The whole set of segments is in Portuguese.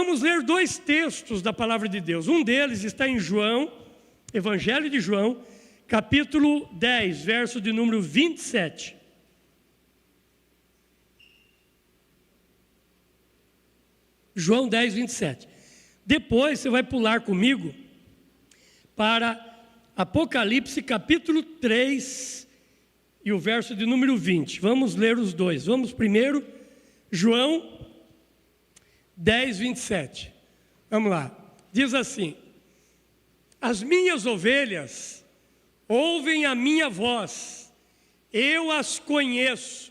Vamos ler dois textos da palavra de Deus. Um deles está em João, Evangelho de João, capítulo 10, verso de número 27. João 10, 27. Depois você vai pular comigo para Apocalipse capítulo 3 e o verso de número 20. Vamos ler os dois. Vamos primeiro, João 10, 27. Vamos lá. Diz assim: as minhas ovelhas ouvem a minha voz, eu as conheço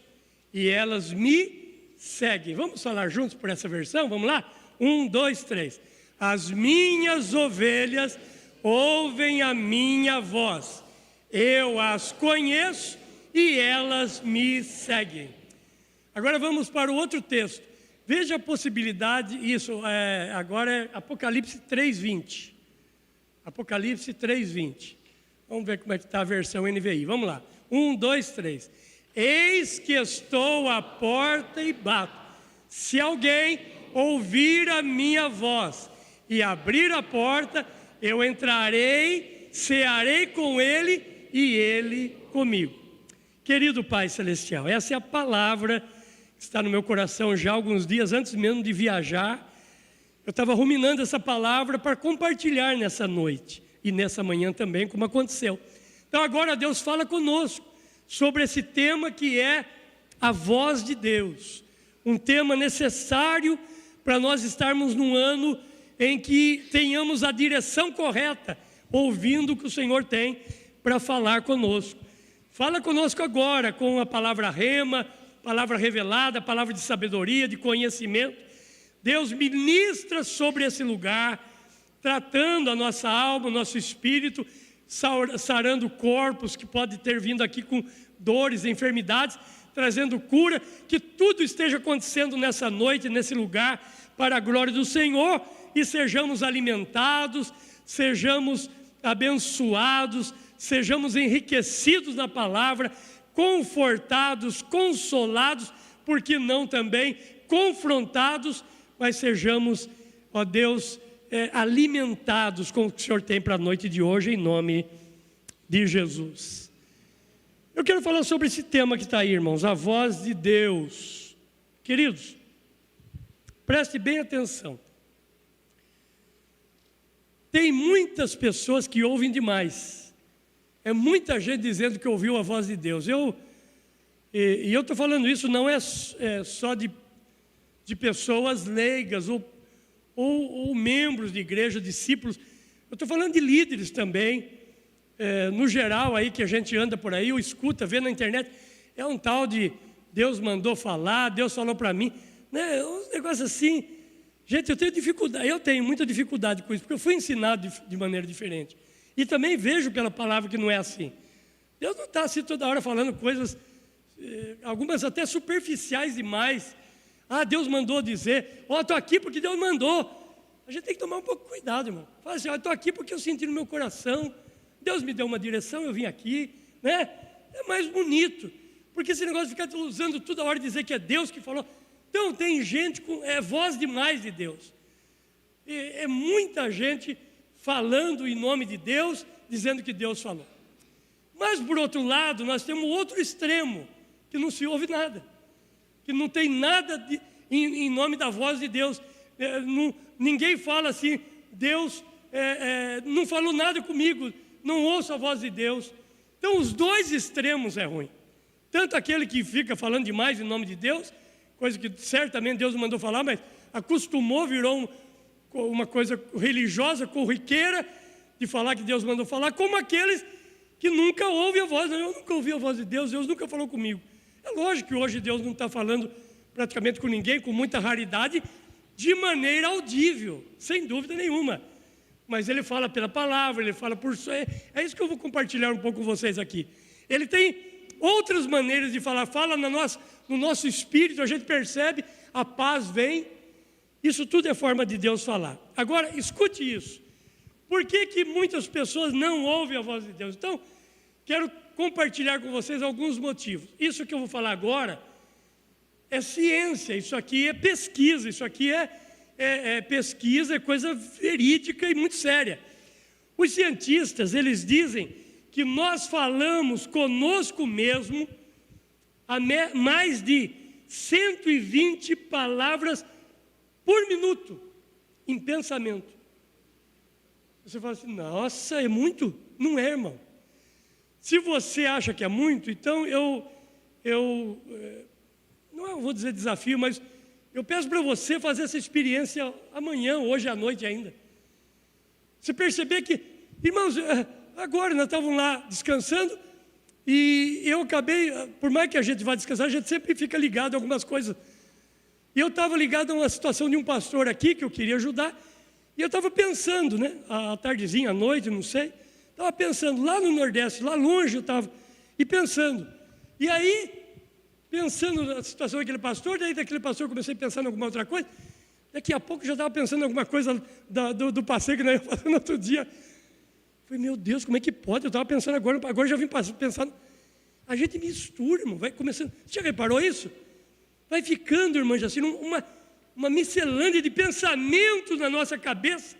e elas me seguem. Vamos falar juntos por essa versão? Vamos lá? 1, 2, 3. As minhas ovelhas ouvem a minha voz, eu as conheço e elas me seguem. Agora vamos para o outro texto. Veja a possibilidade, agora é Apocalipse 3:20. Apocalipse 3:20. Vamos ver como é que está a versão NVI. Vamos lá. 1, 2, 3. Eis que estou à porta e bato. Se alguém ouvir a minha voz e abrir a porta, eu entrarei, cearei com ele e ele comigo. Querido Pai Celestial, essa é a palavra que está no meu coração já há alguns dias, antes mesmo de viajar. Eu estava ruminando essa palavra para compartilhar nessa noite e nessa manhã também, como aconteceu. Então agora Deus fala conosco sobre esse tema que é a voz de Deus. Um tema necessário para nós estarmos num ano em que tenhamos a direção correta, ouvindo o que o Senhor tem para falar conosco. Fala conosco agora com a palavra rema, palavra revelada, palavra de sabedoria, de conhecimento. Deus ministra sobre esse lugar, tratando a nossa alma, o nosso espírito, sarando corpos que podem ter vindo aqui com dores, enfermidades, trazendo cura, que tudo esteja acontecendo nessa noite, nesse lugar, para a glória do Senhor, e sejamos alimentados, sejamos abençoados, sejamos enriquecidos na palavra, confortados, consolados, porque não também confrontados, mas sejamos, ó Deus, alimentados com o que o Senhor tem para a noite de hoje, em nome de Jesus. Eu quero falar sobre esse tema que está aí, irmãos, a voz de Deus. Queridos, preste bem atenção. Tem muitas pessoas que ouvem demais. É muita gente dizendo que ouviu a voz de Deus. Eu estou falando isso não é só de pessoas leigas ou membros de igreja, discípulos. Eu estou falando de líderes também. No geral aí que a gente anda por aí, ou escuta, vê na internet. É um tal de Deus mandou falar, Deus falou para mim. Né? Um negócio assim. Gente, eu tenho muita dificuldade com isso, porque eu fui ensinado de maneira diferente. E também vejo pela palavra que não é assim. Deus não está assim toda hora falando coisas, algumas até superficiais demais. Ah, Deus mandou dizer, estou aqui porque Deus mandou. A gente tem que tomar um pouco de cuidado, irmão. Fala assim, estou aqui porque eu senti no meu coração, Deus me deu uma direção, eu vim aqui, né? É mais bonito, porque esse negócio de ficar usando toda hora dizer que é Deus que falou. Então tem gente com voz demais de Deus. É muita gente falando em nome de Deus, dizendo que Deus falou. Mas, por outro lado, nós temos outro extremo, que não se ouve nada, que não tem nada em nome da voz de Deus. Ninguém fala assim, Deus não falou nada comigo, não ouço a voz de Deus. Então, os dois extremos é ruim. Tanto aquele que fica falando demais em nome de Deus, coisa que certamente Deus mandou falar, mas acostumou, virou uma coisa religiosa, corriqueira, de falar que Deus mandou falar, como aqueles que nunca ouvem a voz. Eu nunca ouvi a voz de Deus, Deus nunca falou comigo. É lógico que hoje Deus não está falando praticamente com ninguém, com muita raridade, de maneira audível, sem dúvida nenhuma. Mas Ele fala pela palavra, Ele fala por... É isso que eu vou compartilhar um pouco com vocês aqui. Ele tem outras maneiras de falar, fala no nosso espírito, a gente percebe, a paz vem. Isso tudo é forma de Deus falar. Agora, escute isso. Por que muitas pessoas não ouvem a voz de Deus? Então, quero compartilhar com vocês alguns motivos. Isso que eu vou falar agora é ciência, isso aqui é pesquisa, isso aqui é pesquisa, é coisa verídica e muito séria. Os cientistas, eles dizem que nós falamos conosco mesmo a mais de 120 palavras por minuto em pensamento. Você fala assim, nossa, é muito? Não é, irmão. Se você acha que é muito, então não vou dizer desafio, mas eu peço para você fazer essa experiência amanhã, hoje à noite ainda. Você perceber que, irmãos, agora nós estávamos lá descansando e eu acabei, por mais que a gente vá descansar, a gente sempre fica ligado a algumas coisas. E eu estava ligado a uma situação de um pastor aqui que eu queria ajudar e eu estava pensando, né, à tardezinha, à noite, não sei, estava pensando lá no Nordeste, lá longe eu estava, e pensando. E aí, pensando na situação daquele pastor, daí daquele pastor eu comecei a pensar em alguma outra coisa. Daqui a pouco eu já estava pensando em alguma coisa do passeio que nós íamos fazer no outro dia. Falei, meu Deus, como é que pode? Eu estava pensando agora já vim pensando. A gente mistura, irmão, vai começando. Você já reparou isso? Vai ficando, irmão, assim, uma miscelânea de pensamentos na nossa cabeça.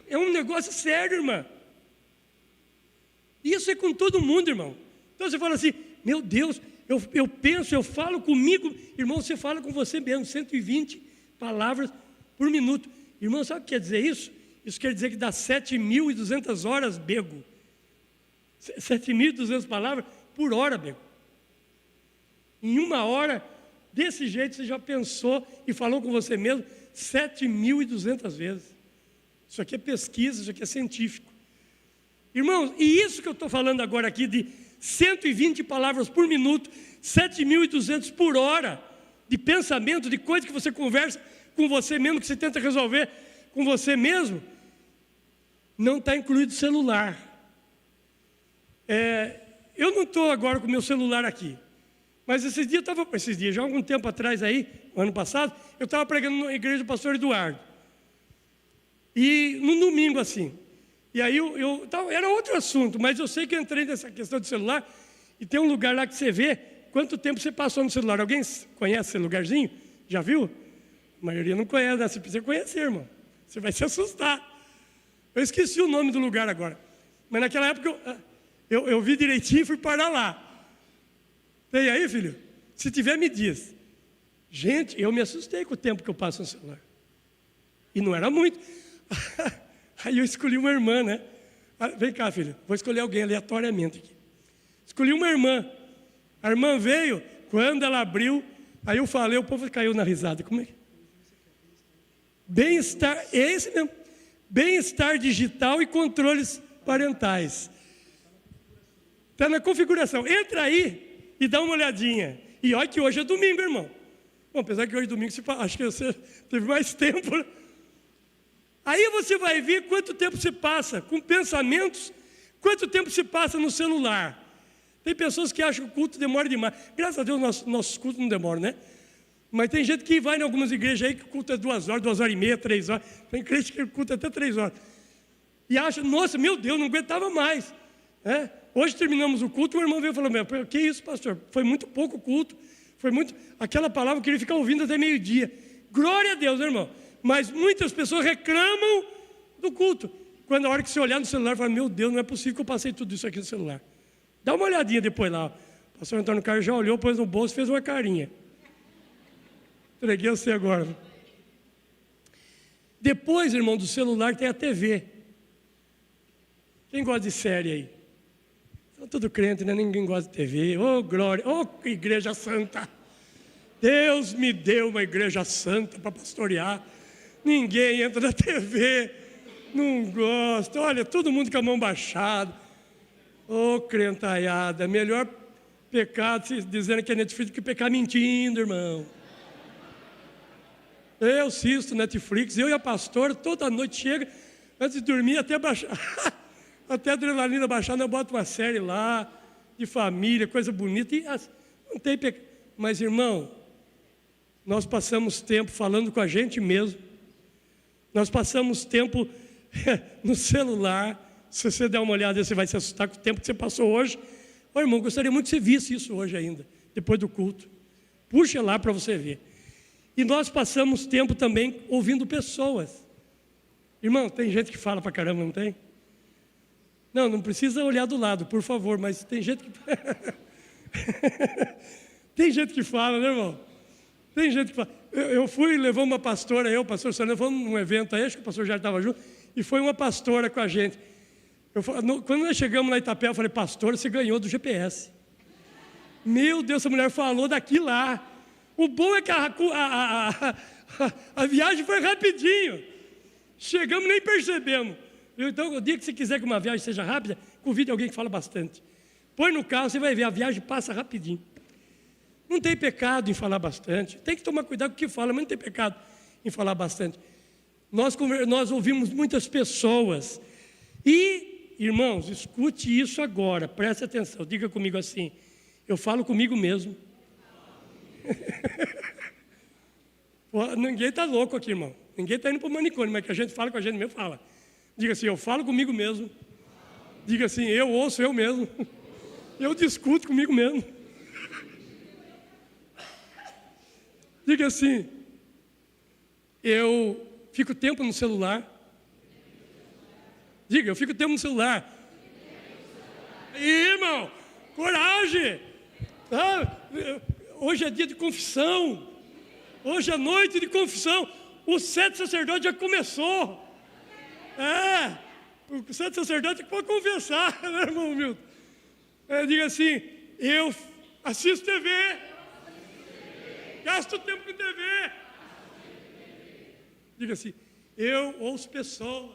É um negócio sério, irmão. Isso é com todo mundo, irmão. Então você fala assim, meu Deus, eu penso, eu falo comigo. Irmão, você fala com você mesmo, 120 palavras por minuto. Irmão, sabe o que quer dizer isso? Isso quer dizer que dá 7.200 horas, bego. 7.200 palavras por hora, bego. Em uma hora, desse jeito, você já pensou e falou com você mesmo 7.200 vezes. Isso aqui é pesquisa, isso aqui é científico. Irmãos, e isso que eu estou falando agora aqui de 120 palavras por minuto, 7.200 por hora de pensamento, de coisa que você conversa com você mesmo, que você tenta resolver com você mesmo, não está incluído celular. Eu não estou agora com o meu celular aqui, mas esses dias, já há algum tempo atrás aí, ano passado, eu estava pregando na igreja do pastor Eduardo. E num domingo assim, e aí era outro assunto, mas eu sei que eu entrei nessa questão do celular, e tem um lugar lá que você vê quanto tempo você passou no celular. Alguém conhece esse lugarzinho? Já viu? A maioria não conhece, né? Você precisa conhecer, irmão. Você vai se assustar. Eu esqueci o nome do lugar agora, mas naquela época eu vi direitinho e fui parar lá. Tem aí, filho? Se tiver, me diz. Gente, eu me assustei com o tempo que eu passo no celular. E não era muito. Aí eu escolhi uma irmã, né? Vem cá, filho, vou escolher alguém aleatoriamente aqui. Escolhi uma irmã. A irmã veio, quando ela abriu, aí eu falei, o povo caiu na risada. Como é que? Bem-estar, é esse mesmo. Bem-estar digital e controles parentais. Está na configuração. Entra aí e dá uma olhadinha. E olha que hoje é domingo, irmão. Bom, apesar que hoje é domingo, acho que você teve mais tempo, né? Aí você vai ver quanto tempo você passa com pensamentos, quanto tempo você passa no celular. Tem pessoas que acham que o culto demora demais. Graças a Deus, nossos cultos não demoram, né? Mas tem gente que vai em algumas igrejas aí que o culto é 2 horas, 2 horas e meia, 3 horas. Tem crente que o culto é até 3 horas. E acha, nossa, meu Deus, não aguentava mais. Hoje terminamos o culto, o irmão veio e falou, que isso, pastor? Foi muito pouco culto. Foi muito... Aquela palavra eu queria ficar ouvindo até meio-dia. Glória a Deus, né, irmão? Mas muitas pessoas reclamam do culto. Quando a hora que você olhar no celular, fala, meu Deus, não é possível que eu passei tudo isso aqui no celular. Dá uma olhadinha depois lá. O pastor Antônio Carlos já olhou, pôs no bolso e fez uma carinha. Entreguei a você agora. Depois, irmão, do celular tem a TV. Quem gosta de série aí? São tudo crente, né? Ninguém gosta de TV. Oh, glória! Oh, igreja santa! Deus me deu uma igreja santa para pastorear. Ninguém entra na TV, não gosta. Olha, todo mundo com a mão baixada. Ô, crentaiada, melhor pecado dizendo que é Netflix do que pecar mentindo, irmão. Eu assisto Netflix, eu e a pastora, toda noite chega, antes de dormir, até baixar, até a adrenalina baixar, eu boto uma série lá, de família, coisa bonita, e não tem pecado. Mas, irmão, nós passamos tempo falando com a gente mesmo. Nós passamos tempo no celular. Se você der uma olhada, você vai se assustar com o tempo que você passou hoje. Ô, irmão, gostaria muito que você visse isso hoje ainda, depois do culto. Puxa lá para você ver. E nós passamos tempo também ouvindo pessoas. Irmão, tem gente que fala para caramba, não tem? Não precisa olhar do lado, por favor, mas tem gente que... Tem gente que fala, né, irmão? Tem gente que fala. Eu fui, levou uma pastora, o pastor Sônia, fomos num evento aí, acho que o pastor já estava junto, e foi uma pastora com a gente. Quando nós chegamos na Itapé, eu falei, pastor, você ganhou do GPS. Meu Deus, essa mulher falou daqui lá. O bom é que a viagem foi rapidinho. Chegamos, nem percebemos. Então, o dia que você quiser que uma viagem seja rápida, convide alguém que fala bastante. Põe no carro, você vai ver, a viagem passa rapidinho. Não tem pecado em falar bastante. Tem que tomar cuidado com o que fala, mas não tem pecado em falar bastante. Nós ouvimos muitas pessoas. E, irmãos, escute isso agora, preste atenção, diga comigo assim, eu falo comigo mesmo. Ninguém está louco aqui, irmão. Ninguém está indo para o manicômio, mas que a gente fala com a gente mesmo, fala. Diga assim, eu falo comigo mesmo. Diga assim, eu ouço eu mesmo. Eu discuto comigo mesmo. Diga assim, eu fico tempo no celular. Diga, eu fico tempo no celular. Irmão, coragem. Hoje é dia de confissão. Hoje é noite de confissão. O sete sacerdote já começou. O sete sacerdote pode confessar, né, irmão Milton? Diga assim, eu assisto TV. Gasto tempo com TV. Diga assim, eu ouço pessoas.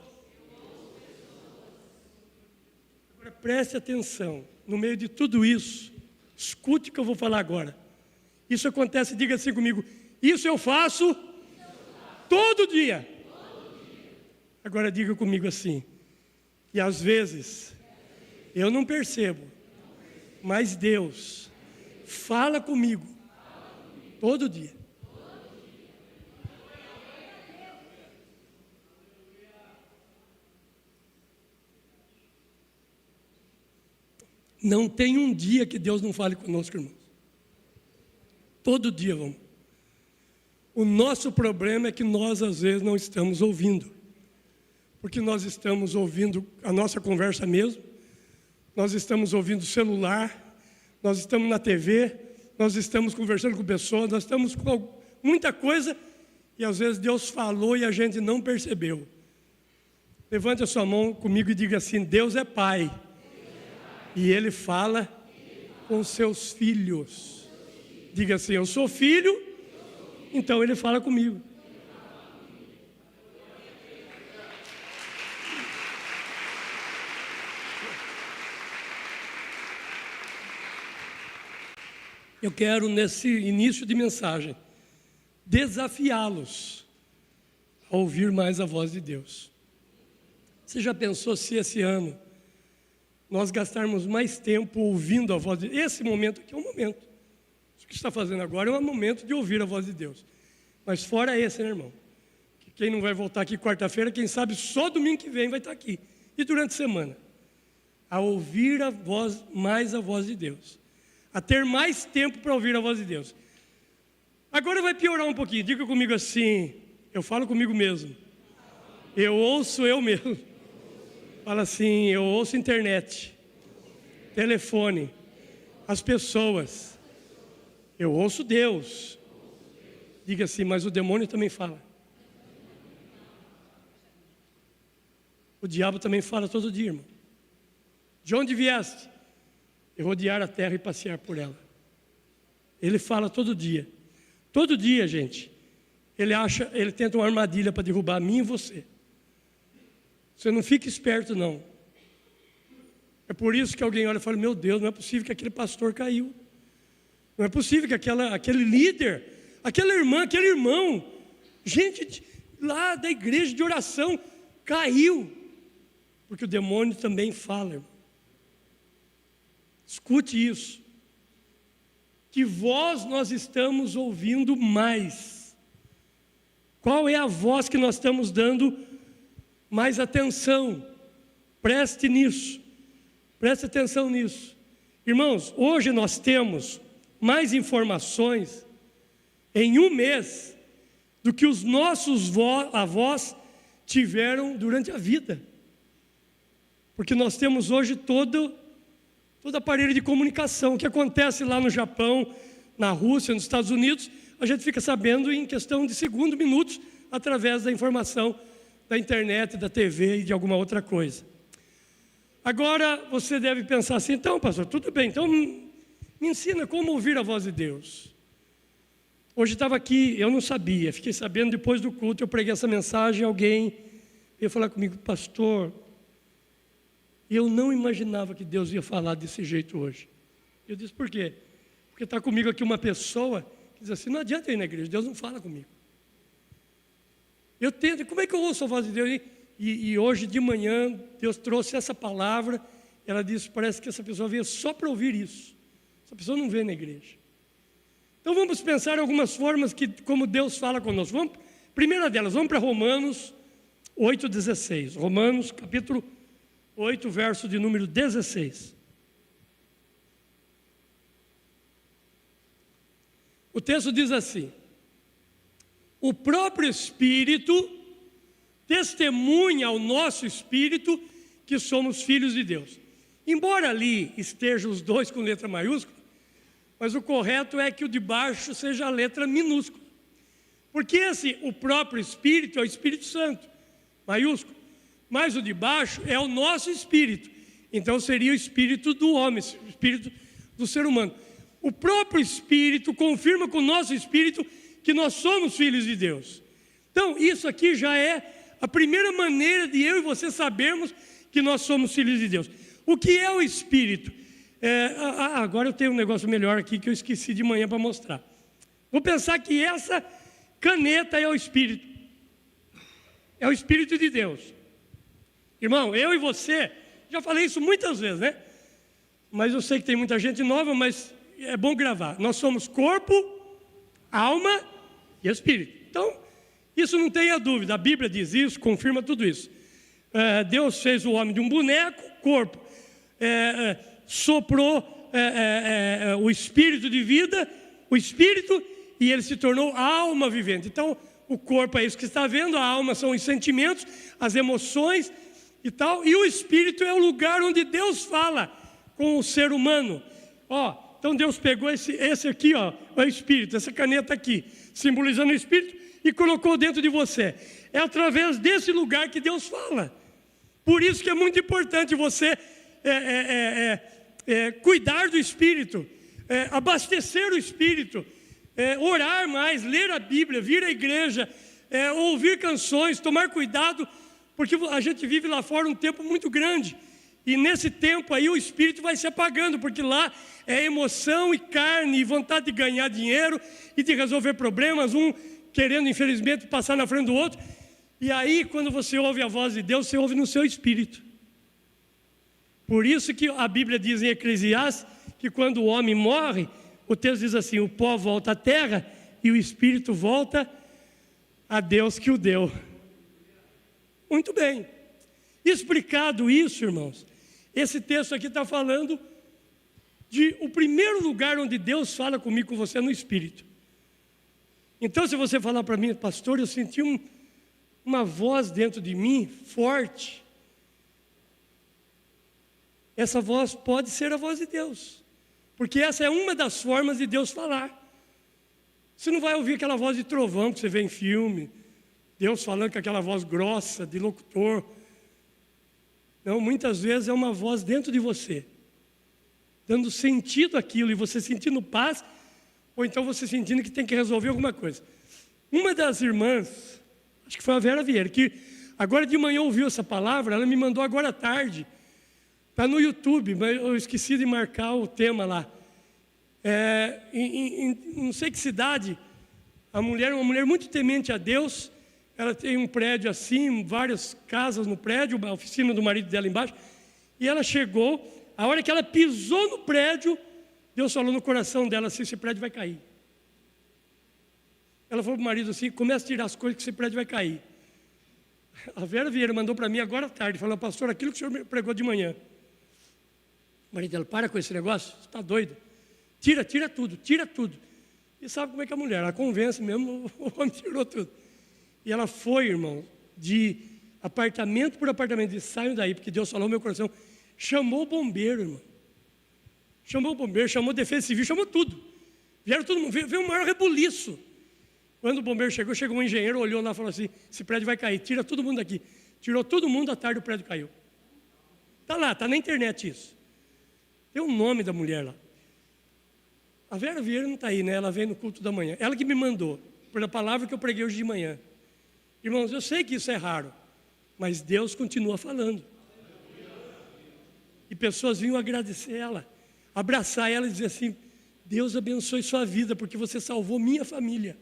Agora preste atenção, no meio de tudo isso, escute o que eu vou falar agora. Isso acontece, diga assim comigo, isso eu faço todo dia. Agora diga comigo assim, que às vezes eu não percebo, mas Deus fala comigo todo dia. Não tem um dia que Deus não fale conosco, irmãos. Todo dia vamos. O nosso problema é que nós às vezes não estamos ouvindo. Porque nós estamos ouvindo a nossa conversa mesmo, nós estamos ouvindo o celular, nós estamos na TV, nós estamos conversando com pessoas, nós estamos com muita coisa, e às vezes Deus falou e a gente não percebeu. Levante a sua mão comigo e diga assim, Deus é Pai, e Ele fala com seus filhos. Diga assim, eu sou filho, então Ele fala comigo. Eu quero, nesse início de mensagem, desafiá-los a ouvir mais a voz de Deus. Você já pensou se esse ano nós gastarmos mais tempo ouvindo a voz de Deus? Esse momento aqui é um momento. O que está fazendo agora é um momento de ouvir a voz de Deus. Mas fora esse, né, irmão? Que quem não vai voltar aqui quarta-feira, quem sabe só domingo que vem vai estar aqui. E durante a semana. A ouvir mais a voz de Deus. A ter mais tempo para ouvir a voz de Deus. Agora vai piorar um pouquinho. Diga comigo assim, eu falo comigo mesmo. Eu ouço eu mesmo. Fala assim, eu ouço internet, telefone, as pessoas. Eu ouço Deus. Diga assim, mas o demônio também fala. O diabo também fala todo dia, irmão. De onde vieste? Eu rodear a terra e passear por ela. Ele fala todo dia. Todo dia, gente. Ele tenta uma armadilha para derrubar a mim e você. Você não fica esperto, não. É por isso que alguém olha e fala, meu Deus, não é possível que aquele pastor caiu. Não é possível que aquele líder, aquela irmã, aquele irmão, gente lá da igreja de oração, caiu. Porque o demônio também fala, irmão. Escute isso. Que voz nós estamos ouvindo mais? Qual é a voz que nós estamos dando mais atenção? Preste nisso. Preste atenção nisso. Irmãos, hoje nós temos mais informações em um mês do que os nossos avós tiveram durante a vida. Porque nós temos hoje todo aparelho de comunicação. O que acontece lá no Japão, na Rússia, nos Estados Unidos, a gente fica sabendo em questão de segundos, minutos, através da informação da internet, da TV e de alguma outra coisa. Agora, você deve pensar assim, então, pastor, tudo bem, então me ensina como ouvir a voz de Deus. Hoje estava aqui, eu não sabia, fiquei sabendo depois do culto, eu preguei essa mensagem, alguém veio falar comigo, pastor, eu não imaginava que Deus ia falar desse jeito hoje. Eu disse, por quê? Porque está comigo aqui uma pessoa que diz assim, não adianta ir na igreja, Deus não fala comigo. Eu tento, como é que eu ouço a voz de Deus? E hoje de manhã, Deus trouxe essa palavra, ela disse, parece que essa pessoa veio só para ouvir isso. Essa pessoa não vem na igreja. Então vamos pensar em algumas formas como Deus fala conosco. Primeira delas, vamos para Romanos 8,16. Romanos capítulo 8, verso de número 16. O texto diz assim: o próprio Espírito testemunha ao nosso Espírito que somos filhos de Deus. Embora ali estejam os dois com letra maiúscula, mas o correto é que o de baixo seja a letra minúscula. Porque o próprio Espírito é o Espírito Santo, maiúsculo. Mas o de baixo é o nosso espírito. Então seria o espírito do homem, o espírito do ser humano. O próprio Espírito confirma com o nosso espírito que nós somos filhos de Deus. Então isso aqui já é a primeira maneira de eu e você sabermos que nós somos filhos de Deus. O que é o Espírito? Agora eu tenho um negócio melhor aqui que eu esqueci de manhã para mostrar. Vou pensar que essa caneta é o Espírito. É o Espírito de Deus. Irmão, eu e você, já falei isso muitas vezes, né? Mas eu sei que tem muita gente nova, mas é bom gravar. Nós somos corpo, alma e espírito. Então, isso não tenha dúvida. A Bíblia diz isso, confirma tudo isso. Deus fez o homem de um boneco, corpo. Soprou o espírito de vida, o espírito, e ele se tornou alma vivente. Então, o corpo é isso que está vendo, a alma são os sentimentos, as emoções e tal, e o espírito é o lugar onde Deus fala com o ser humano. Então Deus pegou esse aqui, é o espírito, essa caneta aqui, simbolizando o espírito, e colocou dentro de você. É através desse lugar que Deus fala. Por isso que é muito importante você cuidar do espírito, abastecer o espírito, orar mais, ler a Bíblia, vir à igreja, ouvir canções, tomar cuidado, porque a gente vive lá fora um tempo muito grande, e nesse tempo aí o espírito vai se apagando, porque lá é emoção e carne, e vontade de ganhar dinheiro, e de resolver problemas, um querendo infelizmente passar na frente do outro, e aí quando você ouve a voz de Deus, você ouve no seu espírito. Por isso que a Bíblia diz em Eclesiastes, que quando o homem morre, o texto diz assim, o pó volta à terra, e o espírito volta a Deus que o deu. Muito bem. Explicado isso, irmãos, esse texto aqui está falando de o primeiro lugar onde Deus fala comigo, com você, é no Espírito. Então, se você falar para mim, pastor, eu senti uma voz dentro de mim, forte. Essa voz pode ser a voz de Deus, porque essa é uma das formas de Deus falar. Você não vai ouvir aquela voz de trovão que você vê em filme, Deus falando com aquela voz grossa, de locutor. Não, muitas vezes é uma voz dentro de você, dando sentido àquilo, e você sentindo paz, ou então você sentindo que tem que resolver alguma coisa. Uma das irmãs, acho que foi a Vera Vieira, que agora de manhã ouviu essa palavra, ela me mandou agora à tarde, está no YouTube, mas eu esqueci de marcar o tema lá. Não sei que cidade, a mulher é uma mulher muito temente a Deus. Ela tem um prédio assim, várias casas no prédio, a oficina do marido dela embaixo. E ela chegou, a hora que ela pisou no prédio, Deus falou no coração dela assim, esse prédio vai cair. Ela falou para o marido assim, começa a tirar as coisas que esse prédio vai cair. A Vera Vieira mandou para mim agora à tarde, falou, pastor, aquilo que o senhor pregou de manhã. O marido dela, para com esse negócio, você está doido. Tira tudo, tira tudo. E sabe como é que é a mulher? Ela convence mesmo, o homem tirou tudo. E ela foi, irmão, de apartamento por apartamento, disse, saiam daí, porque Deus falou no meu coração. Chamou o bombeiro, irmão. Chamou o bombeiro, chamou a defesa civil, chamou tudo. Vieram todo mundo, veio um maior rebuliço. Quando o bombeiro chegou um engenheiro, olhou lá e falou assim, esse prédio vai cair, tira todo mundo daqui. Tirou todo mundo, à tarde o prédio caiu. Está lá, está na internet isso. Tem o nome da mulher lá. A Vera Vieira não está aí, né? Ela veio no culto da manhã. Ela que me mandou, pela palavra que eu preguei hoje de manhã. Irmãos, eu sei que isso é raro, mas Deus continua falando. E pessoas vinham agradecer ela, abraçar ela e dizer assim, Deus abençoe sua vida, porque você salvou minha família.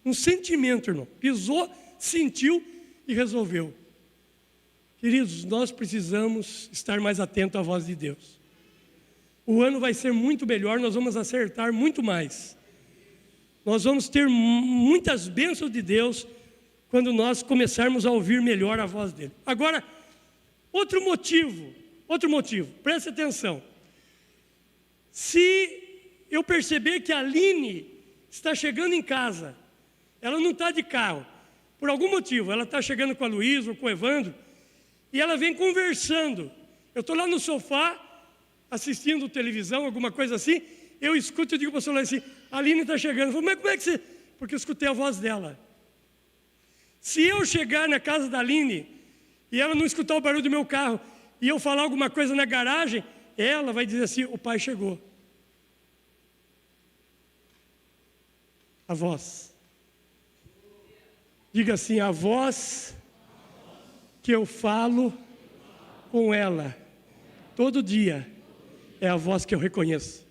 Um sentimento, irmão. Pisou, sentiu e resolveu. Queridos, nós precisamos estar mais atentos à voz de Deus. O ano vai ser muito melhor, nós vamos acertar muito mais. Nós vamos ter muitas bênçãos de Deus quando nós começarmos a ouvir melhor a voz dele. Agora, outro motivo, preste atenção. Se eu perceber que a Aline está chegando em casa, ela não está de carro, por algum motivo, ela está chegando com a Luísa ou com o Evandro, e ela vem conversando. Eu estou lá no sofá, assistindo televisão, alguma coisa assim, eu escuto e digo para o celular assim, a Aline está chegando. Eu falo, mas como é que você... Porque eu escutei a voz dela. Se eu chegar na casa da Aline e ela não escutar o barulho do meu carro e eu falar alguma coisa na garagem, ela vai dizer assim, o pai chegou. A voz. Diga assim, a voz que eu falo com ela todo dia é a voz que eu reconheço.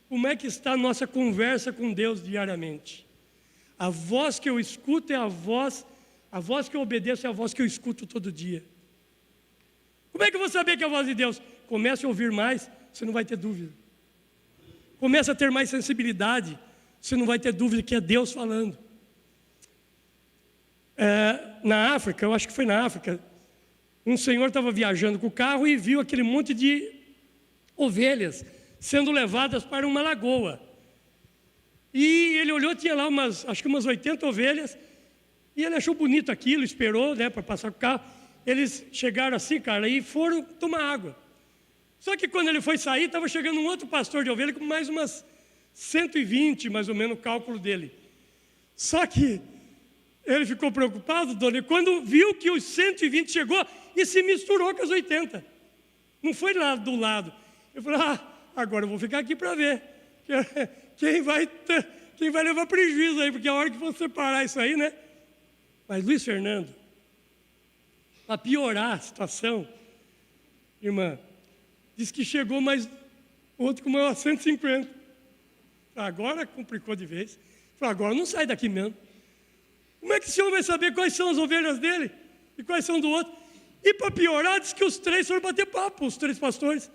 Como é que está a nossa conversa com Deus diariamente? A voz que eu escuto é a voz que eu obedeço é a voz que eu escuto todo dia. Como é que eu vou saber que é a voz de Deus? Comece a ouvir mais, você não vai ter dúvida. Comece a ter mais sensibilidade, você não vai ter dúvida que é Deus falando. Na África, eu acho que foi na África, um senhor estava viajando com o carro e viu aquele monte de ovelhas sendo levadas para uma lagoa. E ele olhou, tinha lá acho que umas 80 ovelhas, e ele achou bonito aquilo, esperou, né, para passar com o carro. Eles chegaram assim, cara, e foram tomar água. Só que quando ele foi sair, estava chegando um outro pastor de ovelha com mais umas 120, mais ou menos, o cálculo dele. Só que ele ficou preocupado, dona, e quando viu que os 120 chegou, e se misturou com as 80. Não foi lá do lado. Eu falei, agora eu vou ficar aqui para ver. Quem vai levar prejuízo aí, porque a hora que você parar isso aí, né? Mas Luiz Fernando, para piorar a situação, irmã, disse que chegou mais outro com maior 150. Agora complicou de vez. Falei, agora não sai daqui mesmo. Como é que o senhor vai saber quais são as ovelhas dele e quais são do outro? E para piorar, disse que os três foram bater papo, os três pastores.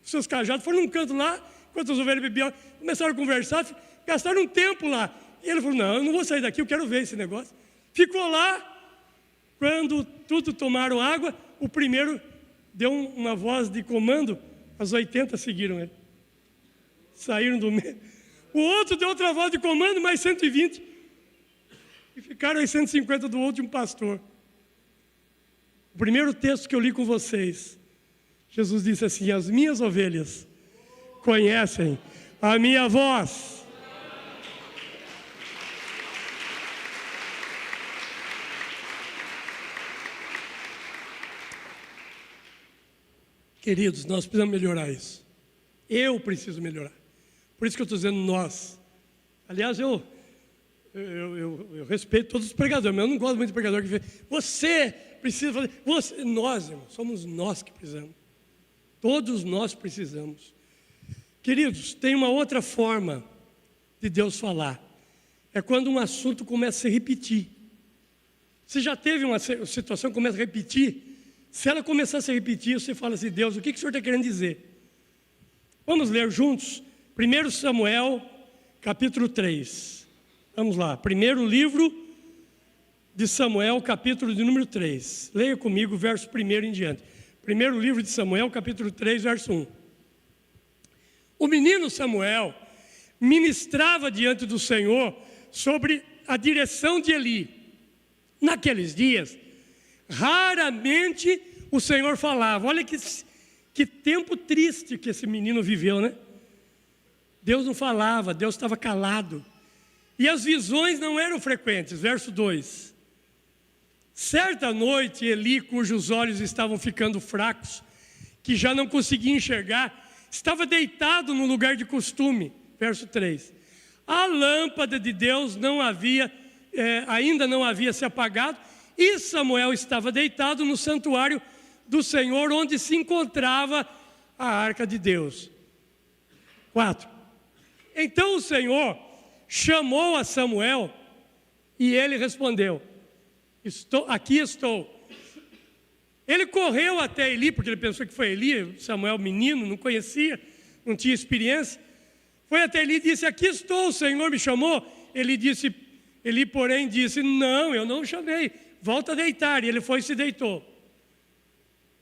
Os seus cajados foram num canto lá, enquanto as ovelhas bebiam, começaram a conversar, gastaram um tempo lá. E ele falou, não, eu não vou sair daqui, eu quero ver esse negócio. Ficou lá, quando tudo tomaram água, o primeiro deu uma voz de comando, as 80 seguiram ele. Saíram do meio. O outro deu outra voz de comando, mais 120. E ficaram aí 150 do último pastor. O primeiro texto que eu li com vocês, Jesus disse assim, as minhas ovelhas conhecem a minha voz. Queridos, nós precisamos melhorar isso. Eu preciso melhorar. Por isso que eu estou dizendo nós. Aliás, eu respeito todos os pregadores, mas eu não gosto muito de pregador que diz, você precisa fazer. Nós, irmão, somos nós que precisamos. Todos nós precisamos. Queridos, tem uma outra forma de Deus falar. É quando um assunto começa a se repetir. Você já teve uma situação que começa a repetir? Se ela começar a se repetir, você fala assim, Deus, o que o Senhor está querendo dizer? Vamos ler juntos? 1 Samuel, capítulo 3. Vamos lá, primeiro livro de Samuel, capítulo de número 3. Leia comigo, verso 1 em diante. Primeiro livro de Samuel, capítulo 3, verso 1. O menino Samuel ministrava diante do Senhor sobre a direção de Eli. Naqueles dias, raramente o Senhor falava. Olha que tempo triste que esse menino viveu, né? Deus não falava, Deus estava calado. E as visões não eram frequentes. Verso 2. Certa noite, Eli, cujos olhos estavam ficando fracos, que já não conseguia enxergar, estava deitado no lugar de costume. Verso 3. A lâmpada de Deus ainda não havia se apagado, e Samuel estava deitado no santuário do Senhor, onde se encontrava a arca de Deus. 4. Então o Senhor chamou a Samuel, e ele respondeu: aqui estou. Ele correu até Eli, porque ele pensou que foi Eli, Samuel menino, não conhecia, não tinha experiência. Foi até Eli e disse: aqui estou, o Senhor me chamou. Eli, porém, disse: não, eu não o chamei, volta a deitar. E ele foi e se deitou.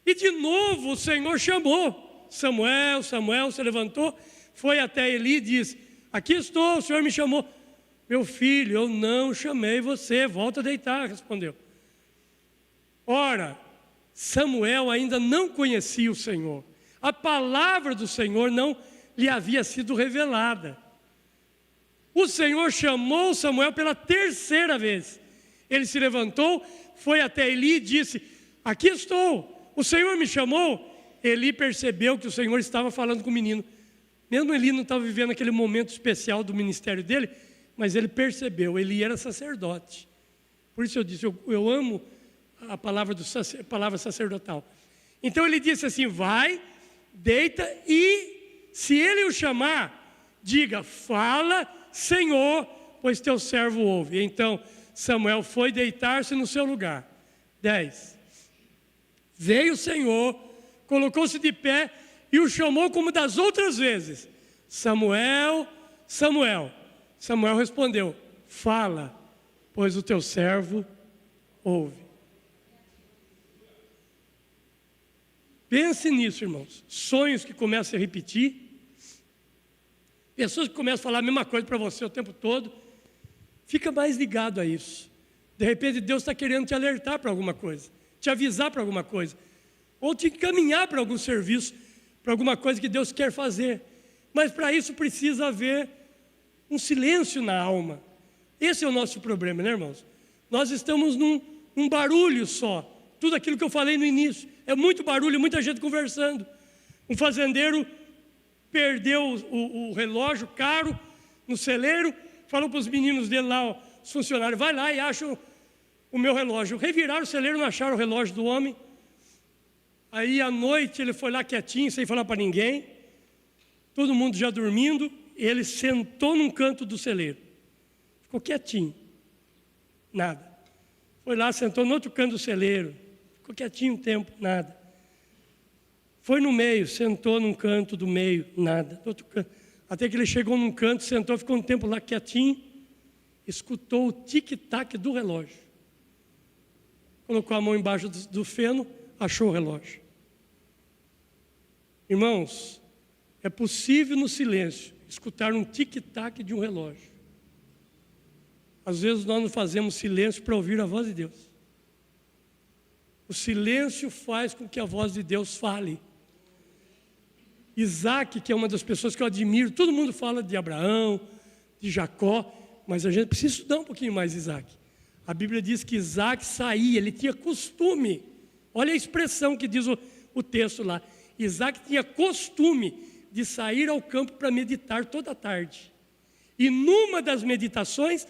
E de novo o Senhor chamou: Samuel, Samuel. Se levantou, foi até Eli e disse: aqui estou, o Senhor me chamou. Meu filho, eu não chamei você, volta a deitar, respondeu. Ora, Samuel ainda não conhecia o Senhor. A palavra do Senhor não lhe havia sido revelada. O Senhor chamou Samuel pela terceira vez. Ele se levantou, foi até Eli e disse: aqui estou, o Senhor me chamou. Eli percebeu que o Senhor estava falando com o menino. Mesmo Eli não estava vivendo aquele momento especial do ministério dele, mas ele percebeu, Eli era sacerdote. Por isso eu disse, eu amo a palavra sacerdotal. Então ele disse assim: vai, deita, e se ele o chamar, diga: fala, Senhor, pois teu servo ouve. Então Samuel foi deitar-se no seu lugar. 10. Veio o Senhor, colocou-se de pé e o chamou como das outras vezes: Samuel, Samuel. Samuel respondeu: fala, pois o teu servo ouve. Pense nisso, irmãos. Sonhos que começam a repetir, pessoas que começam a falar a mesma coisa para você o tempo todo. Fica mais ligado a isso. De repente Deus está querendo te alertar para alguma coisa, te avisar para alguma coisa, ou te encaminhar para algum serviço, para alguma coisa que Deus quer fazer. Mas para isso precisa haver um silêncio na alma. Esse é o nosso problema, né, irmãos? Nós estamos num barulho só. Tudo aquilo que eu falei no início. É muito barulho, muita gente conversando. Um fazendeiro perdeu o relógio caro no celeiro, falou para os meninos dele lá, os funcionários: vai lá e acha o meu relógio. Reviraram o celeiro, não acharam o relógio do homem. Aí à noite ele foi lá quietinho, sem falar para ninguém, todo mundo já dormindo. Ele sentou num canto do celeiro, ficou quietinho, nada. Foi lá, sentou no outro canto do celeiro, ficou quietinho um tempo, nada. Foi no meio, sentou num canto do meio, nada. Do outro canto. Até que ele chegou num canto, sentou, ficou um tempo lá quietinho, escutou o tic-tac do relógio. Colocou a mão embaixo do feno, achou o relógio. Irmãos, é possível no silêncio escutar um tic-tac de um relógio. Às vezes nós não fazemos silêncio para ouvir a voz de Deus. O silêncio faz com que a voz de Deus fale. Isaac, que é uma das pessoas que eu admiro, todo mundo fala de Abraão, de Jacó, mas a gente precisa estudar um pouquinho mais Isaac. A Bíblia diz que Isaac saía, ele tinha costume. Olha a expressão que diz o texto lá. Isaac tinha costume de sair ao campo para meditar toda a tarde. E numa das meditações,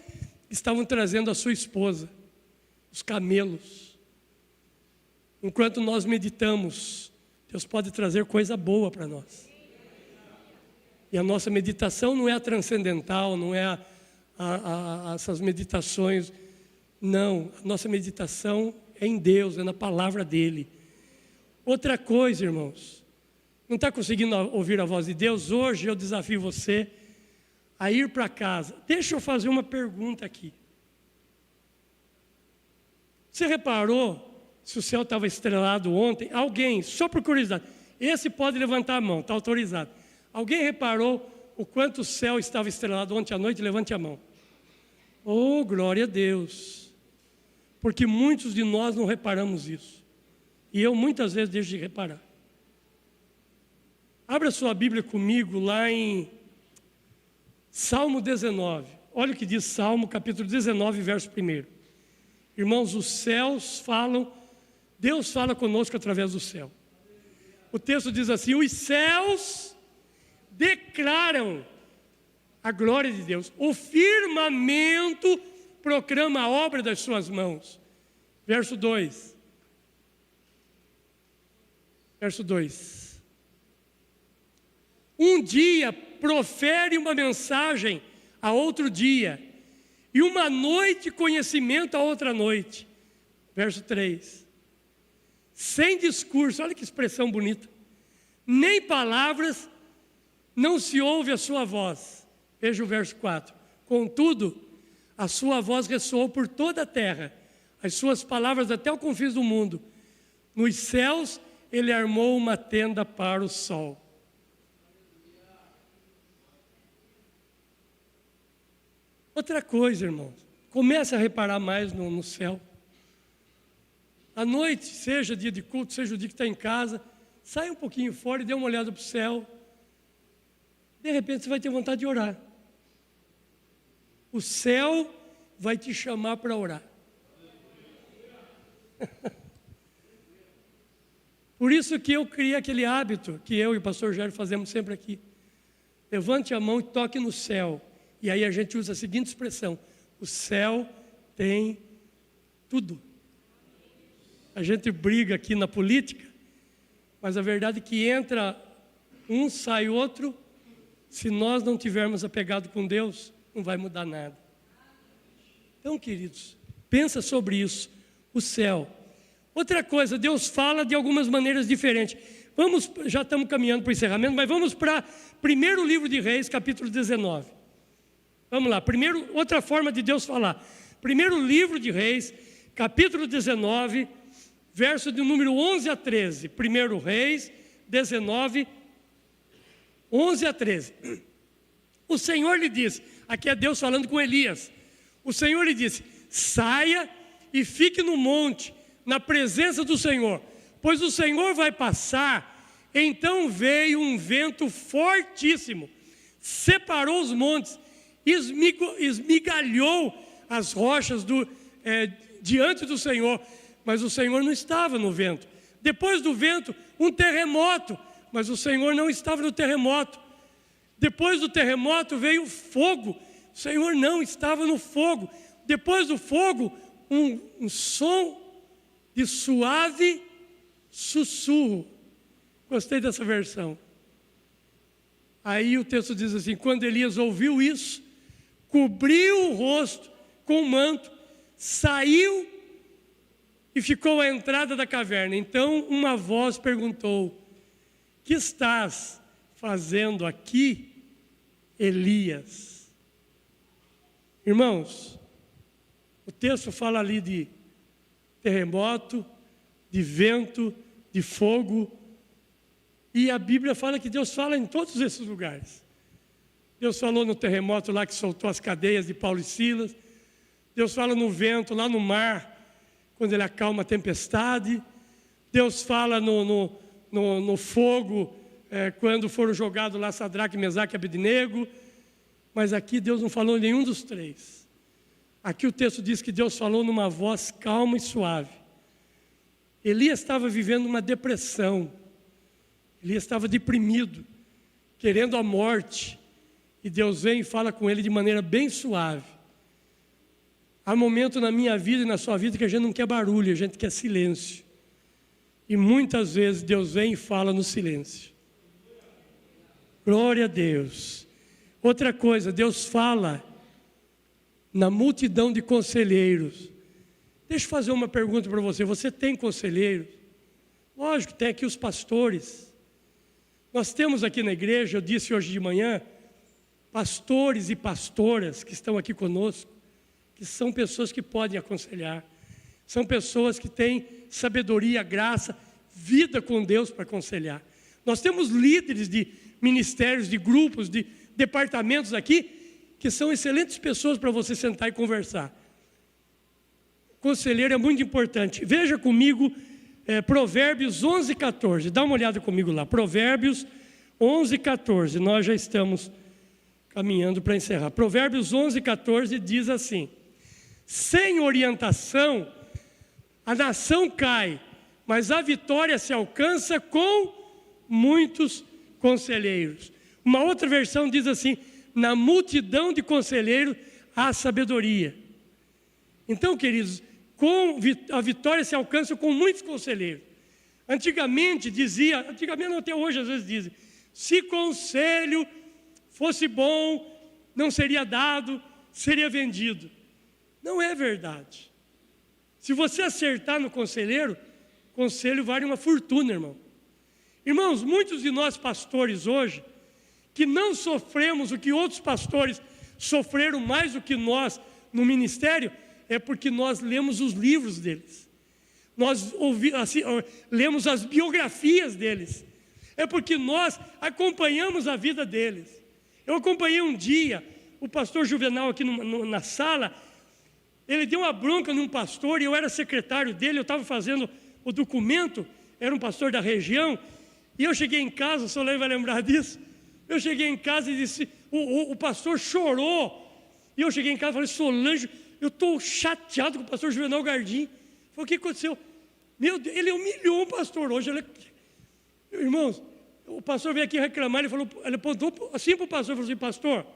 estavam trazendo a sua esposa, os camelos. Enquanto nós meditamos, Deus pode trazer coisa boa para nós. E a nossa meditação não é a transcendental, não é essas meditações. Não, a nossa meditação é em Deus, é na palavra dEle. Outra coisa, irmãos, não está conseguindo ouvir a voz de Deus? Hoje eu desafio você a ir para casa. Deixa eu fazer uma pergunta aqui. Você reparou se o céu estava estrelado ontem? Alguém, só por curiosidade, esse pode levantar a mão, está autorizado. Alguém reparou o quanto o céu estava estrelado ontem à noite? Levante a mão. Oh, glória a Deus! Porque muitos de nós não reparamos isso. E eu muitas vezes deixo de reparar. Abra sua Bíblia comigo lá em Salmo 19. Olha o que diz Salmo, capítulo 19, verso 1. Irmãos, os céus falam, Deus fala conosco através do céu. O texto diz assim: os céus declaram a glória de Deus. O firmamento proclama a obra das suas mãos. Verso 2. Verso 2. Um dia profere uma mensagem a outro dia, e uma noite conhecimento a outra noite. Verso 3. Sem discurso, olha que expressão bonita. Nem palavras, não se ouve a sua voz. Veja o verso 4. Contudo, a sua voz ressoou por toda a terra, as suas palavras até o confins do mundo. Nos céus, ele armou uma tenda para o sol. Outra coisa, irmãos, comece a reparar mais no céu. À noite, seja dia de culto, seja o dia que está em casa, saia um pouquinho fora e dê uma olhada para o céu. De repente você vai ter vontade de orar. O céu vai te chamar para orar. Por isso que eu criei aquele hábito que eu e o pastor Jair fazemos sempre aqui. Levante a mão e toque no céu. E aí a gente usa a seguinte expressão: o céu tem tudo. A gente briga aqui na política, mas a verdade é que entra um, sai outro. Se nós não tivermos apegado com Deus, não vai mudar nada. Então, queridos, pensa sobre isso, o céu. Outra coisa, Deus fala de algumas maneiras diferentes. Já estamos caminhando para o encerramento, mas vamos para primeiro livro de Reis, capítulo 19. Vamos lá, outra forma de Deus falar. Primeiro livro de Reis, capítulo 19, verso de número 11 a 13. Primeiro Reis, 19, 11 a 13. O Senhor lhe disse, aqui é Deus falando com Elias. O Senhor lhe disse: saia e fique no monte, na presença do Senhor, pois o Senhor vai passar. Então veio um vento fortíssimo, separou os montes, esmigalhou as rochas diante do Senhor, mas o Senhor não estava no vento. Depois do vento, um terremoto, mas o Senhor não estava no terremoto. Depois do terremoto veio fogo, o Senhor não estava no fogo. Depois do fogo, um som de suave sussurro. Gostei dessa versão. Aí o texto diz assim: quando Elias ouviu isso, cobriu o rosto com o manto, saiu e ficou à entrada da caverna. Então uma voz perguntou: que estás fazendo aqui, Elias? Irmãos, o texto fala ali de terremoto, de vento, de fogo, e a Bíblia fala que Deus fala em todos esses lugares. Deus falou no terremoto lá que soltou as cadeias de Paulo e Silas. Deus fala no vento, lá no mar, quando ele acalma a tempestade. Deus fala no fogo, quando foram jogados lá Sadraque, Mesaque e Abednego. Mas aqui Deus não falou em nenhum dos três. Aqui o texto diz que Deus falou numa voz calma e suave. Elias estava vivendo uma depressão. Elias estava deprimido, querendo a morte. E Deus vem e fala com ele de maneira bem suave. Há momentos na minha vida e na sua vida que a gente não quer barulho, a gente quer silêncio. E muitas vezes Deus vem e fala no silêncio. Glória a Deus. Outra coisa, Deus fala na multidão de conselheiros. Deixa eu fazer uma pergunta para você. Você tem conselheiros? Lógico, tem aqui os pastores. Nós temos aqui na igreja, eu disse hoje de manhã, pastores e pastoras que estão aqui conosco, que são pessoas que podem aconselhar. São pessoas que têm sabedoria, graça, vida com Deus para aconselhar. Nós temos líderes de ministérios, de grupos, de departamentos aqui, que são excelentes pessoas para você sentar e conversar. Conselheiro é muito importante. Veja comigo Provérbios 11, 14. Dá uma olhada comigo lá. Provérbios 11, 14. Nós já estamos caminhando para encerrar. Provérbios 11, 14 diz assim: sem orientação, a nação cai, mas a vitória se alcança com muitos conselheiros. Uma outra versão diz assim: na multidão de conselheiros há sabedoria. Então, queridos, a vitória se alcança com muitos conselheiros. Antigamente dizia, antigamente não, até hoje às vezes dizem, se conselho fosse bom, não seria dado, seria vendido. Não é verdade. Se você acertar no conselheiro, conselho vale uma fortuna, irmão. Irmãos, muitos de nós pastores hoje, que não sofremos o que outros pastores sofreram mais do que nós no ministério, é porque nós lemos os livros deles. Nós lemos as biografias deles. É porque nós acompanhamos a vida deles. Eu acompanhei um dia o pastor Juvenal aqui na sala. Ele deu uma bronca num pastor e eu era secretário dele. Eu estava fazendo o documento, era um pastor da região. E eu cheguei em casa, o Solange vai lembrar disso. Eu cheguei em casa e disse, o pastor chorou. E eu cheguei em casa e falei, Solange, eu estou chateado com o pastor Juvenal Gardim. Falei, o que aconteceu? Meu Deus, ele humilhou o pastor hoje. Irmãos, o pastor veio aqui reclamar, ele apontou assim para o pastor e falou assim, pastor,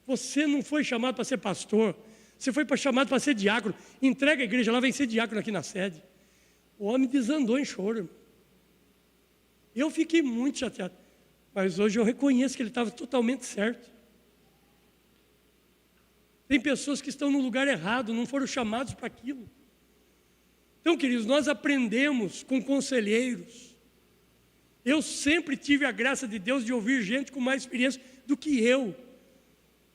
você não foi chamado para ser pastor, você foi chamado para ser diácono. Entrega a igreja lá, vem ser diácono aqui na sede. O homem desandou em choro, irmão. Eu fiquei muito chateado. Mas hoje eu reconheço que ele estava totalmente certo. Tem pessoas que estão no lugar errado, não foram chamados para aquilo. Então, queridos, nós aprendemos com conselheiros. Eu sempre tive a graça de Deus de ouvir gente com mais experiência do que eu.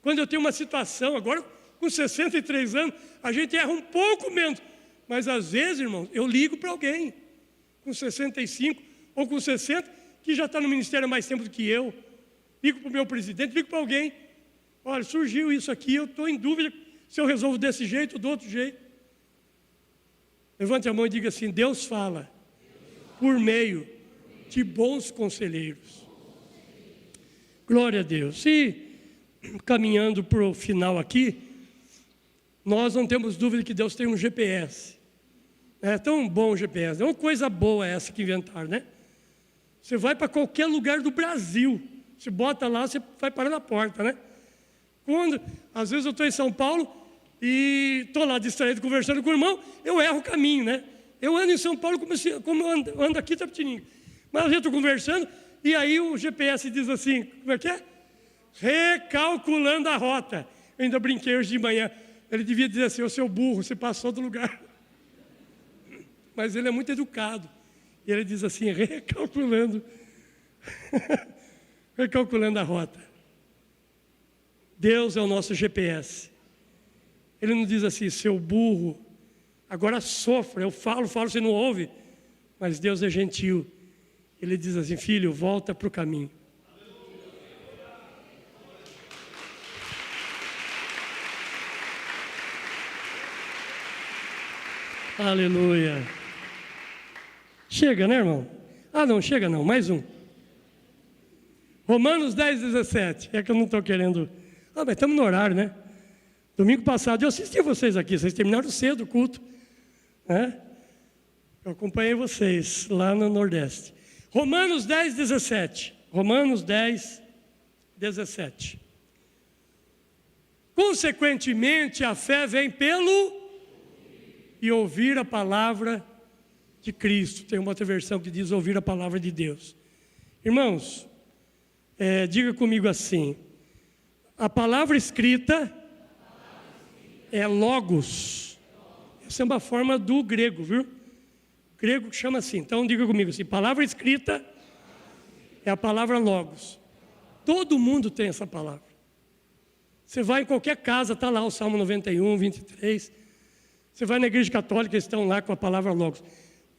Quando eu tenho uma situação, agora com 63 anos, a gente erra um pouco menos. Mas às vezes, irmãos, eu ligo para alguém com 65 ou com 60, que já está no ministério há mais tempo do que eu. Ligo para o meu presidente, ligo para alguém. Olha, surgiu isso aqui, eu estou em dúvida se eu resolvo desse jeito ou do outro jeito. Levante a mão e diga assim, Deus fala por meio de bons conselheiros. Glória a Deus. E caminhando para o final aqui, nós não temos dúvida que Deus tem um GPS. É tão bom o GPS, é uma coisa boa essa que inventaram, né? Você vai para qualquer lugar do Brasil, você bota lá, você vai parar na porta, né? Às vezes eu estou em São Paulo e estou lá distraído conversando com o irmão, eu erro o caminho, né? Eu ando em São Paulo como eu ando aqui em Itapetininga. Mas eu estou conversando e aí o GPS diz assim, como é que é? Recalculando a rota. Eu ainda brinquei hoje de manhã. Ele devia dizer assim, ô seu burro, você passou do lugar. Mas ele é muito educado. E ele diz assim, recalculando. Recalculando a rota. Deus é o nosso GPS. Ele não diz assim, seu burro, agora sofra, eu falo, você não ouve. Mas Deus é gentil. Ele diz assim, filho, volta para o caminho. Aleluia. Chega, né, irmão? Ah, não, chega não, mais um. Romanos 10, 17. É que eu não estou querendo... Ah, mas estamos no horário, né? Domingo passado eu assisti vocês aqui, vocês terminaram cedo o culto, né? Eu acompanhei vocês lá no Nordeste. Romanos 10, 17. Romanos 10, 17. Consequentemente, a fé vem pelo e ouvir a palavra de Cristo. Tem uma outra versão que diz ouvir a palavra de Deus. Irmãos, diga comigo assim, a palavra escrita é logos. Essa é uma forma do grego, viu? O grego chama assim. Então diga comigo assim, palavra escrita é a palavra logos. Todo mundo tem essa palavra. Você vai em qualquer casa, está lá o Salmo 91, 23. Você vai na igreja católica, estão lá com a palavra logos.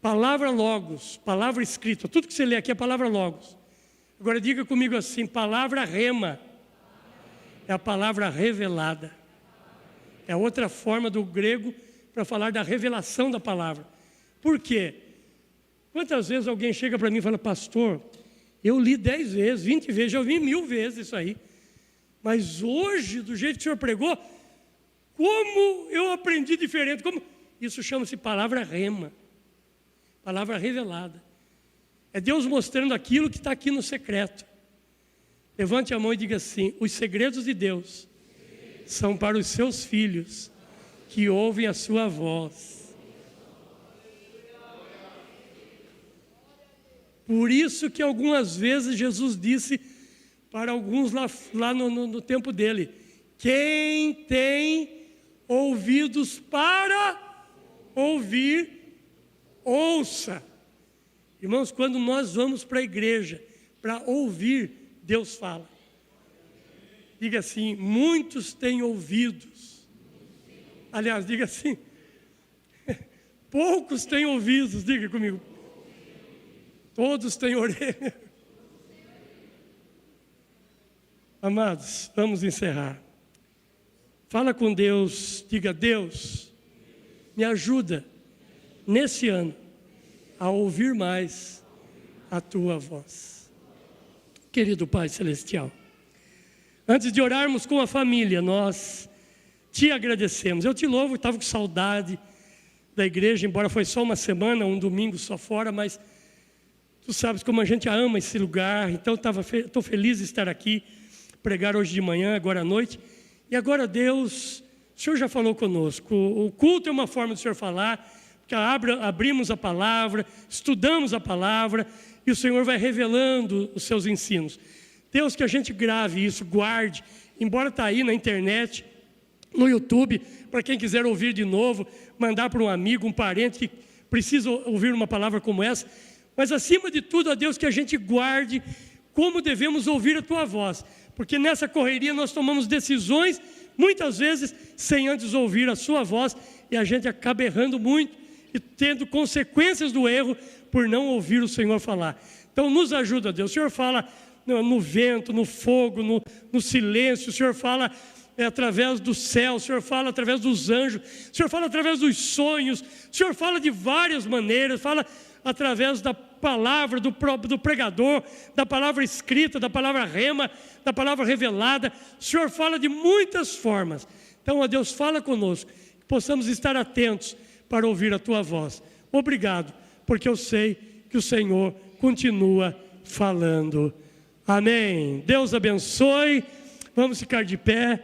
Palavra logos, palavra escrita. Tudo que você lê aqui é palavra logos. Agora diga comigo assim: palavra rema é a palavra revelada. É outra forma do grego para falar da revelação da palavra. Por quê? Quantas vezes alguém chega para mim e fala: pastor, eu li 10 vezes, 20 vezes, já ouvi 1000 vezes isso aí. Mas hoje, do jeito que o senhor pregou, como eu aprendi diferente. Isso chama-se palavra rema, palavra revelada. É Deus mostrando aquilo que está aqui no secreto. Levante a mão e diga assim: os segredos de Deus são para os seus filhos que ouvem a sua voz. Por isso que algumas vezes Jesus disse para alguns lá no tempo dele: quem tem ouvidos para ouvir, ouça. Irmãos, quando nós vamos para a igreja para ouvir, Deus fala. Diga assim: muitos têm ouvidos. Aliás, diga assim: poucos têm ouvidos. Diga comigo: todos têm orelha. Amados, vamos encerrar. Fala com Deus, diga: Deus, me ajuda nesse ano a ouvir mais a Tua voz. Querido Pai Celestial, antes de orarmos com a família, nós Te agradecemos. Eu Te louvo, estava com saudade da igreja, embora foi só uma semana, um domingo só fora, mas Tu sabes como a gente ama esse lugar, então estou feliz de estar aqui, pregar hoje de manhã, agora à noite. E agora, Deus, o Senhor já falou conosco. O culto é uma forma do Senhor falar, porque abrimos a palavra, estudamos a palavra, e o Senhor vai revelando os seus ensinos. Deus, que a gente grave isso, guarde, embora está aí na internet, no YouTube, para quem quiser ouvir de novo, mandar para um amigo, um parente que precisa ouvir uma palavra como essa. Mas acima de tudo, ó Deus, que a gente guarde como devemos ouvir a Tua voz, porque nessa correria nós tomamos decisões, muitas vezes, sem antes ouvir a Sua voz, e a gente acaba errando muito, e tendo consequências do erro, por não ouvir o Senhor falar. Então nos ajuda, Deus. O Senhor fala no vento, no fogo, no silêncio. O Senhor fala através do céu. O Senhor fala através dos anjos. O Senhor fala através dos sonhos. O Senhor fala de várias maneiras. Fala através da palavra do pregador, da palavra escrita, da palavra rema, da palavra revelada. O Senhor fala de muitas formas. Então, ó Deus, fala conosco, que possamos estar atentos para ouvir a Tua voz. Obrigado, porque eu sei que o Senhor continua falando. Amém. Deus abençoe. Vamos ficar de pé.